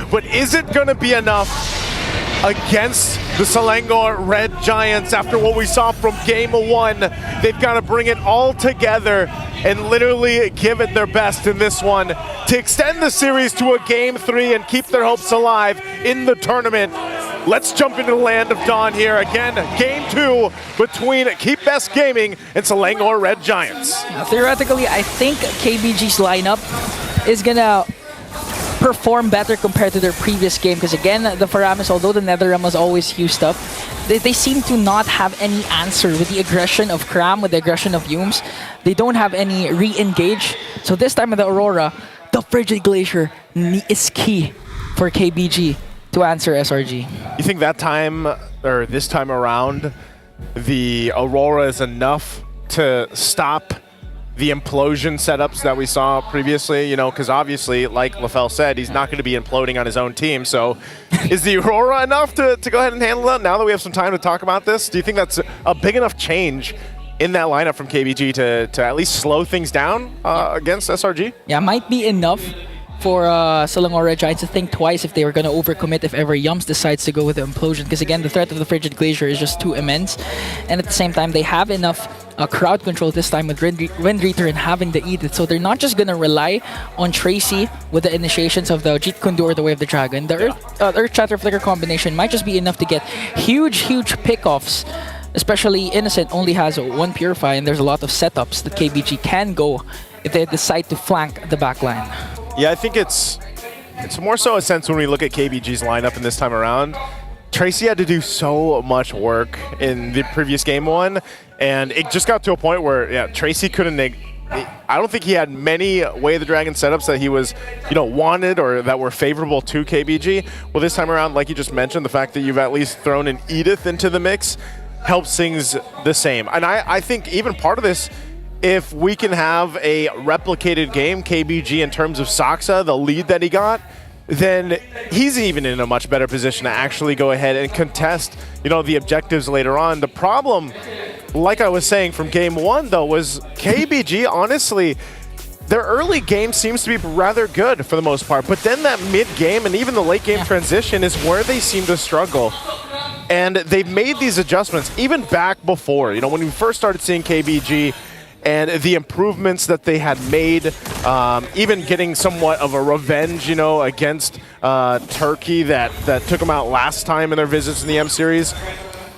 But is it going to be enough against the Selangor Red Giants after what we saw from Game 1? They've got to bring it all together and literally give it their best in this one to extend the series to a Game 3 and keep their hopes alive in the tournament. Let's jump into the land of dawn here. Again, Game 2 between Keep Best Gaming and Selangor Red Giants. Theoretically, I think KBG's lineup is gonna perform better compared to their previous game, because again, the Faramis, although the Netherrealm was always used up, they seem to not have any answer with the aggression of Kramm, with the aggression of Yumes. They don't have any re-engage. So this time with the Aurora, the Frigid Glacier is key for KBG to answer SRG. You think that time, or this time around, the Aurora is enough to stop the implosion setups that we saw previously, you know, because obviously, like LaFell said, he's not going to be imploding on his own team. So is the Aurora enough to go ahead and handle that now that we have some time to talk about this? Do you think that's a big enough change in that lineup from KBG to at least slow things down against SRG? Yeah, might be enough for Selangor Red Giants to think twice if they were going to overcommit if ever Yums decides to go with the implosion, because again, the threat of the Frigid Glacier is just too immense, and at the same time, they have enough crowd control this time with Windreturn having the Edith, so they're not just going to rely on Tracy with the initiations of the Jeet Kune Do or the Way of the Dragon. The Earth Shatter Flicker combination might just be enough to get huge pickoffs. Especially Innocent only has one Purify, and there's a lot of setups that KBG can go if they decide to flank the backline. Yeah, I think it's more so a sense when we look at KBG's lineup in this time around. Tracy had to do so much work in the previous Game 1, and it just got to a point where, yeah, Tracy couldn't. I don't think he had many Way of the Dragon setups that he was, you know, wanted or that were favorable to KBG. Well, this time around, like you just mentioned, the fact that you've at least thrown an Edith into the mix helps things the same. And I think even part of this, if we can have a replicated game, KBG, in terms of Saxa, the lead that he got, then he's even in a much better position to actually go ahead and contest, you know, the objectives later on. The problem, like I was saying from Game 1, though, was KBG, honestly, their early game seems to be rather good for the most part, but then that mid-game and even the late-game transition is where they seem to struggle. And they've made these adjustments even back before, you know, when we first started seeing KBG and the improvements that they had made, even getting somewhat of a revenge, you know, against Turkey that took them out last time in their visits in the M Series.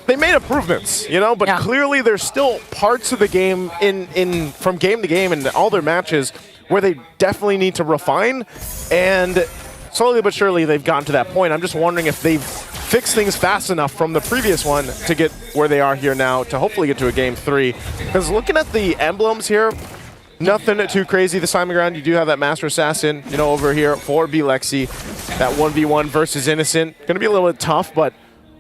They made improvements, you know, but clearly there's still parts of the game from game to game and all their matches where they definitely need to refine, and slowly but surely they've gotten to that point. I'm just wondering if they've fixed things fast enough from the previous one to get where they are here now to hopefully get to a Game 3. Because looking at the emblems here, nothing too crazy this time around. You do have that Master Assassin, you know, over here for B-Lexi. That 1v1 versus Innocent. Going to be a little bit tough, but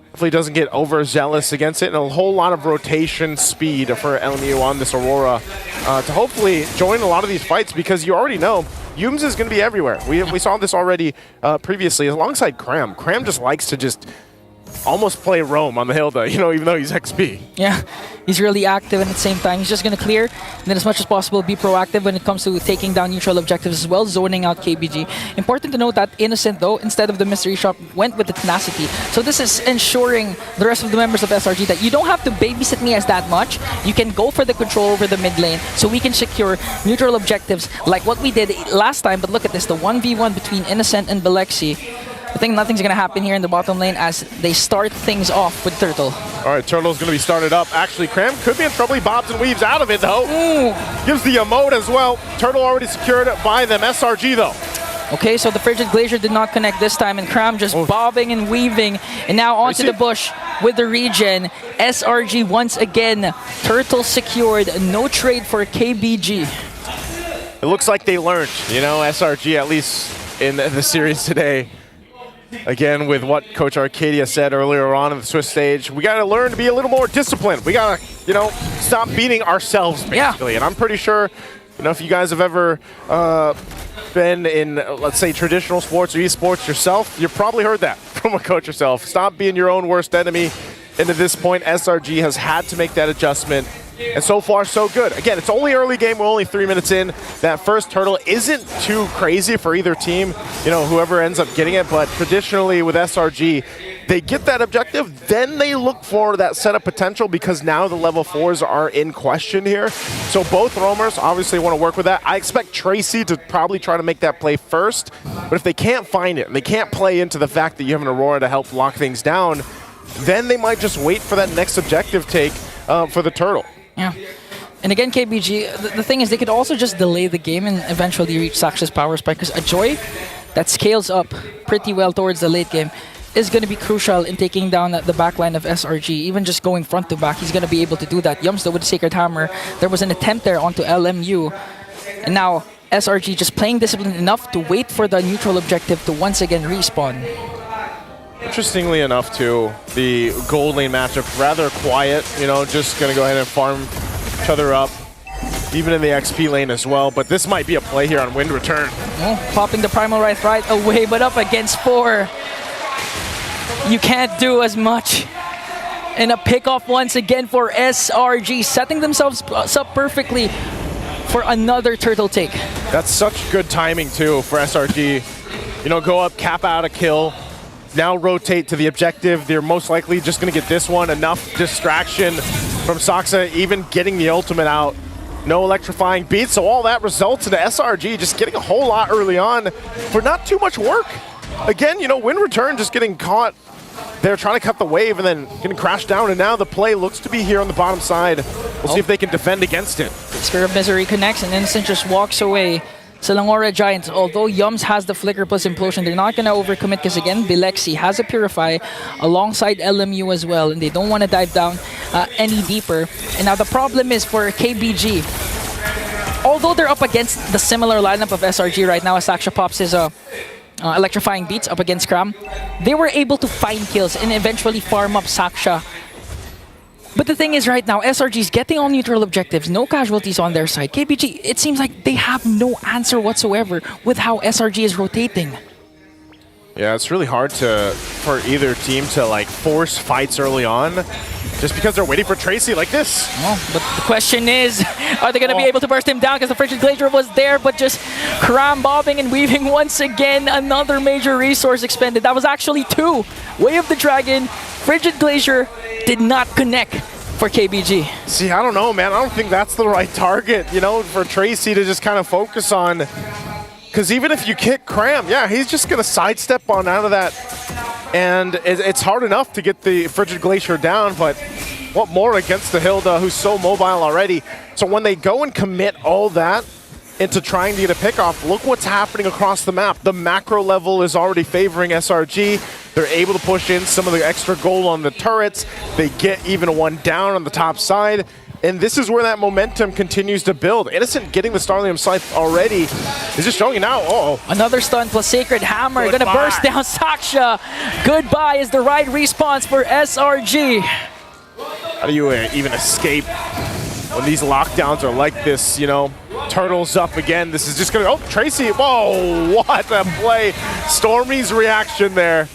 hopefully doesn't get overzealous against it. And a whole lot of rotation speed for LMU on this Aurora to hopefully join a lot of these fights, because you already know Yumes is going to be everywhere. We saw this already previously alongside Kramm. Kramm just likes to just almost play roam on the Hilda, you know, even though he's XP. Yeah, he's really active, and at the same time, he's just going to clear, and then as much as possible, be proactive when it comes to taking down neutral objectives as well, zoning out KBG. Important to note that Innocent, though, instead of the Mystery Shop, went with the Tenacity. So this is ensuring the rest of the members of SRG that you don't have to babysit me as that much. You can go for the control over the mid lane, so we can secure neutral objectives like what we did last time. But look at this, the 1v1 between Innocent and Belexi. I think nothing's going to happen here in the bottom lane as they start things off with Turtle. All right, Turtle's going to be started up. Actually, Kramm could be in trouble. He bobs and weaves out of it, though. Ooh. Gives the emote as well. Turtle already secured by them. SRG, though. Okay, so the Frigid Glacier did not connect this time, and Kramm just bobbing and weaving. And now onto the bush with the regen. SRG once again. Turtle secured. No trade for KBG. It looks like they learned, you know, SRG, at least in the series today. Again, with what Coach Arcadia said earlier on in the Swiss stage, we got to learn to be a little more disciplined. We got to, you know, stop beating ourselves, basically. Yeah. And I'm pretty sure, you know, if you guys have ever been in, let's say, traditional sports or esports yourself, you've probably heard that from a coach yourself. Stop being your own worst enemy. And at this point, SRG has had to make that adjustment. And so far, so good. Again, it's only early game. We're only 3 minutes in. That first turtle isn't too crazy for either team, you know, whoever ends up getting it. But traditionally with SRG, they get that objective, then they look for that setup potential because now the level 4s are in question here. So both roamers obviously want to work with that. I expect Tracy to probably try to make that play first, but if they can't find it and they can't play into the fact that you have an Aurora to help lock things down, then they might just wait for that next objective take for the turtle. Yeah. And again, KBG, the thing is they could also just delay the game and eventually reach Saxa's power spike because a Joy that scales up pretty well towards the late game is going to be crucial in taking down the backline of SRG. Even just going front to back, he's going to be able to do that. Yums though with the Sacred Hammer, there was an attempt there onto LMU. And now SRG just playing disciplined enough to wait for the neutral objective to once again respawn. Interestingly enough too, the gold lane matchup rather quiet, you know, just going to go ahead and farm each other up. Even in the XP lane as well, but this might be a play here on Wind Return. Oh, popping the Primal Wraith right away, but up against 4. You can't do as much. And a pickoff once again for SRG, setting themselves up perfectly for another turtle take. That's such good timing too for SRG. You know, go up, cap out a kill, now rotate to the objective. They're most likely just going to get this one. Enough distraction from Saxa, even getting the ultimate out. No electrifying beats, so all that results in SRG just getting a whole lot early on for not too much work. Again, you know, Wind Return just getting caught. They're trying to cut the wave and then getting crashed down, and now the play looks to be here on the bottom side. We'll see if they can defend against it. Spirit of Misery connects, and Innocent just walks away. Selangora Giants, although Yums has the Flicker plus Implosion, they're not going to overcommit because, again, Bilexi has a Purify alongside LMU as well, and they don't want to dive down any deeper. And now the problem is for KBG, although they're up against the similar lineup of SRG right now as Saxa pops his electrifying beats up against Kramm, they were able to find kills and eventually farm up Saxa. But the thing is right now, SRG is getting all neutral objectives, no casualties on their side. KBG, it seems like they have no answer whatsoever with how SRG is rotating. Yeah, it's really hard for either team to like force fights early on just because they're waiting for Tracy like this. Oh, but the question is, are they going to be able to burst him down because the Frigid Glacier was there, but just Kramm bobbing and weaving once again, another major resource expended. That was actually 2. Way of the Dragon, Frigid Glacier did not connect for KBG. See, I don't know, man. I don't think that's the right target, you know, for Tracy to just kind of focus on. Because even if you kick Kramm, yeah, he's just going to sidestep on out of that. And it's hard enough to get the Frigid Glacier down, but what more against the Hilda, who's so mobile already. So when they go and commit all that into trying to get a pickoff, look what's happening across the map. The macro level is already favoring SRG. They're able to push in some of the extra gold on the turrets. They get even one down on the top side. And this is where that momentum continues to build. Innocent getting the Starlium Scythe already is just showing you now. Uh-oh. Another stun plus Sacred Hammer. Gonna burst down Saxa. Goodbye is the right response for SRG. How do you even escape when these lockdowns are like this, you know? Turtles up again. This is just gonna, oh, Tracy, whoa, what a play. Stormie's reaction there.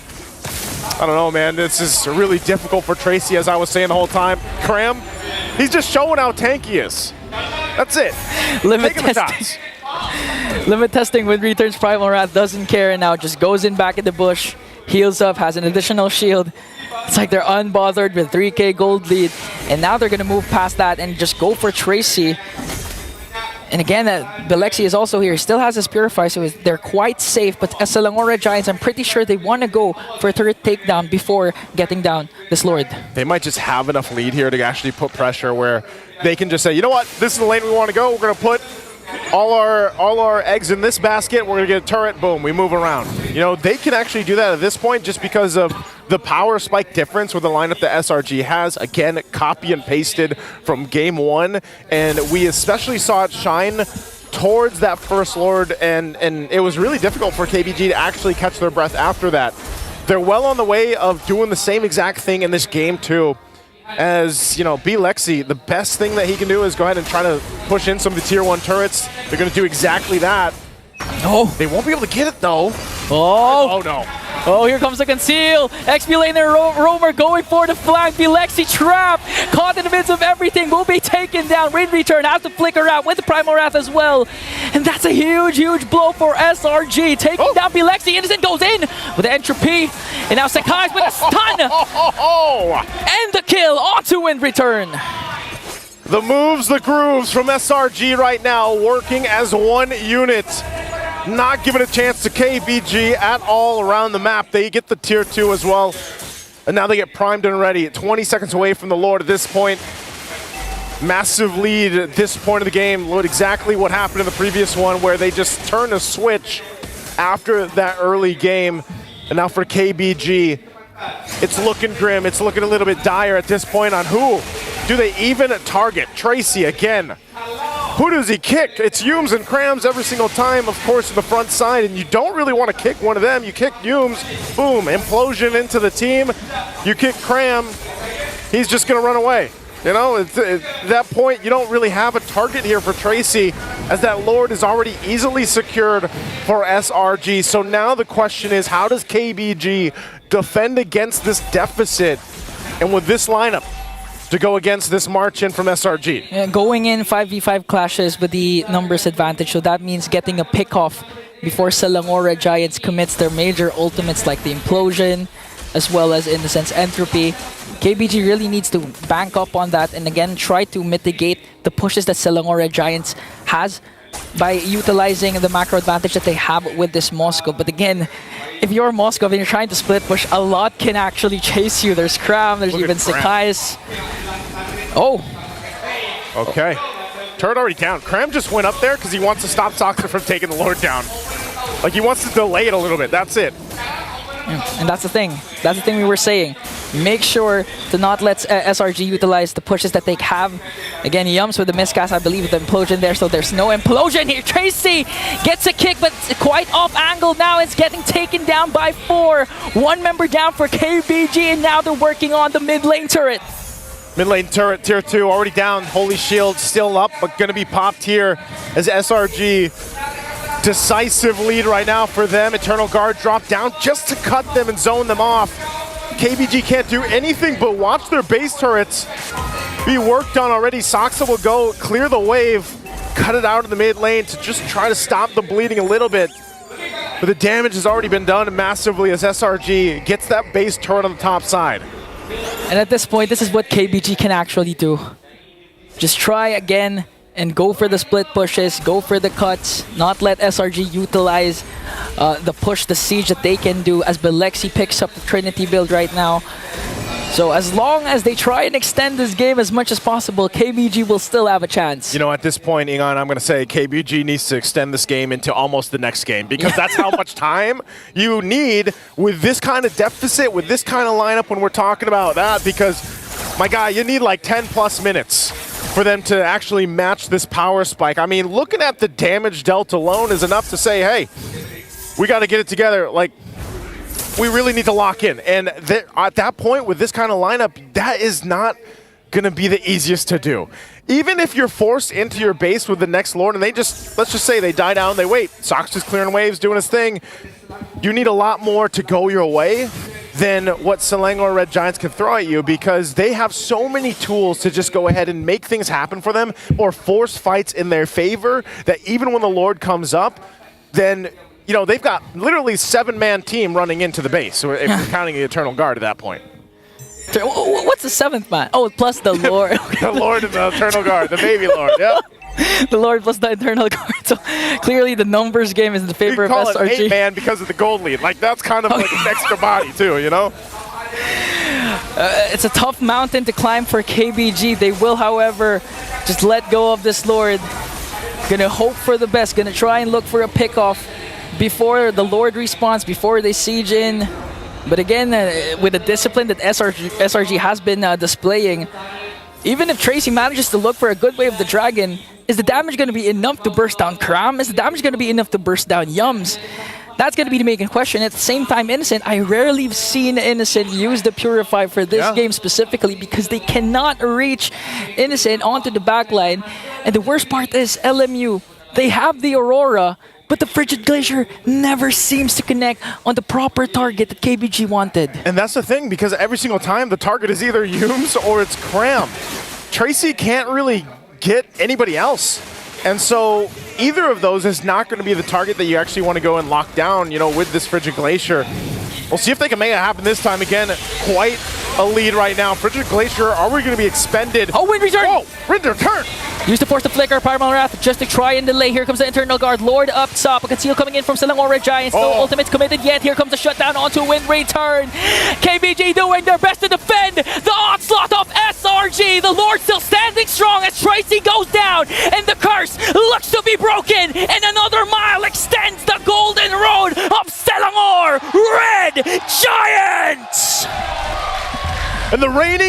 I don't know, man. This is really difficult for Tracy, as I was saying the whole time. Kramm, he's just showing how tanky he is. That's it. Limit testing. Limit testing with returns Primal Wrath, doesn't care, and now just goes in back in the bush, heals up, has an additional shield. It's like they're unbothered with 3k gold lead, and now they're going to move past that and just go for Tracy. And again, Bilexi is also here. He still has his Purify, so they're quite safe. But as Selangora Giants, I'm pretty sure they want to go for a turret takedown before getting down this Lord. They might just have enough lead here to actually put pressure where they can just say, you know what, this is the lane we want to go. We're going to put all our eggs in this basket. We're going to get a turret. Boom, we move around. You know, they can actually do that at this point just because of the power spike difference with the lineup that SRG has. Again, copy and pasted from game 1. And we especially saw it shine towards that first Lord. And it was really difficult for KBG to actually catch their breath after that. They're well on the way of doing the same exact thing in this game too. As, you know, Bilexi, the best thing that he can do is go ahead and try to push in some of the tier 1 turrets. They're going to do exactly that. Oh. They won't be able to get it, though. Oh. Oh, no. Oh, here comes the conceal. XP laner Roamer going for the flank. Bilexi trap. caught in the midst of everything, will be taken down. Wind Return has to flicker out with the Primal Wrath as well. And that's a huge blow for SRG. Taking down BO3. Innocent goes in with the entropy. And now Sekyss with a stun. And the kill onto Wind Return. The moves, the grooves from SRG right now, working as one unit. Not giving a chance to KBG at all around the map. They get the tier 2 as well. And now they get primed and ready. 20 seconds away from the Lord at this point. Massive lead at this point of the game. Look exactly what happened in the previous one where they just turned a switch after that early game. And now for KBG, it's looking grim. It's looking a little bit dire at this point on who do they even target. Tracy again. Who does he kick? It's Yums and Krams every single time, of course, in the front side, and you don't really want to kick one of them. You kick Yums, boom, implosion into the team. You kick Kram, he's just going to run away. You know, at that point, you don't really have a target here for Tracy, as that Lord is already easily secured for SRG. So now the question is, how does KBG defend against this deficit? And with this lineup, to go against this march in from SRG. Yeah, going in 5v5 clashes with the numbers advantage, so that means getting a pick off before Selangor Giants commits their major ultimates like the Implosion, as well as, in the sense, Entropy. KBG really needs to bank up on that and again try to mitigate the pushes that Selangor Giants has by utilizing the macro advantage that they have with this Moscow. But again, if you're Moscow and you're trying to split push, a lot can actually chase you. There's Kramm, there's even Sekyss. Oh. Okay. Turret already down. Kramm just went up there because he wants to stop saxa from taking the Lord down. Like, he wants to delay it a little bit. That's it. And that's the thing. That's the thing we were saying. Make sure to not let SRG utilize the pushes that they have. Again, Yums with the miscast, I believe, with the implosion there, so there's no implosion here. Tracy gets a kick, but quite off angle now. It's getting taken down by 4. One member down for KBG, and now they're working on the mid lane turret. Mid lane turret, tier 2, already down. Holy Shield still up, but gonna be popped here as SRG. Decisive lead right now for them. Eternal Guard dropped down just to cut them and zone them off. KBG can't do anything but watch their base turrets be worked on already. Saxa will go clear the wave, cut it out in the mid lane to just try to stop the bleeding a little bit. But the damage has already been done massively as SRG gets that base turret on the top side. And at this point, this is what KBG can actually do. Just try again and go for the split pushes, go for the cuts, not let SRG utilize the push, the siege that they can do as BO3 picks up the Trinity build right now. So as long as they try and extend this game as much as possible, KBG will still have a chance. You know, at this point, Ingon, I'm going to say KBG needs to extend this game into almost the next game, because that's how much time you need with this kind of deficit, with this kind of lineup when we're talking about that, because, my guy, you need like 10 plus minutes for them to actually match this power spike. I mean, looking at the damage dealt alone is enough to say, hey, we got to get it together. Like, we really need to lock in. And at that point, with this kind of lineup, that is not going to be the easiest to do. Even if you're forced into your base with the next Lord and they just, let's just say they die down, they wait. Sox is clearing waves, doing his thing. You need a lot more to go your way than what Selangor Red Giants can throw at you, because they have so many tools to just go ahead and make things happen for them or force fights in their favor that even when the Lord comes up, then, you know, they've got literally 7-man team running into the base, so if you're counting the Eternal Guard at that point. What's the 7th man? Oh, plus the Lord. The Lord and the Eternal Guard, the baby Lord, yep. The Lord plus the Eternal Guard. So clearly the numbers game is in the favor of SRG. You call it 8-man because of the gold lead. Like, that's kind of like an extra body too, you know? It's a tough mountain to climb for KBG. They will, however, just let go of this Lord. Gonna hope for the best. Gonna try and look for a pick-off before the Lord respawns, before they siege in. But again, with the discipline that SRG has been displaying, even if Tracy manages to look for a good wave of the Dragon, is the damage going to be enough to burst down Kramm? Is the damage going to be enough to burst down Yums? That's going to be the main question. At the same time, Innocent, I rarely have seen Innocent use the Purify for this game specifically, because they cannot reach Innocent onto the backline. And the worst part is LMU, they have the Aurora, but the Frigid Glacier never seems to connect on the proper target that KBG wanted. And that's the thing, because every single time the target is either Humes or it's Kramm. Tracy can't really get anybody else. And so either of those is not going to be the target that you actually want to go and lock down, you know, with this Frigid Glacier. We'll see if they can make it happen this time. Again, quite a lead right now. Frigid Glacier, are we going to be expended? Oh, wind return! Whoa, wind return! Use the force to flicker, Pyramon Wrath just to try and delay. Here comes the internal guard. Lord up top. A conceal coming in from Selangor Giants. No ultimates committed yet. Here comes the shutdown onto wind return. KBG doing their best to defend the onslaught of SRG. The Lord still standing strong as Tracy goes down. And the curse looks to be broken. And another mile extends the golden road of Selangor Red Giants. And the reigning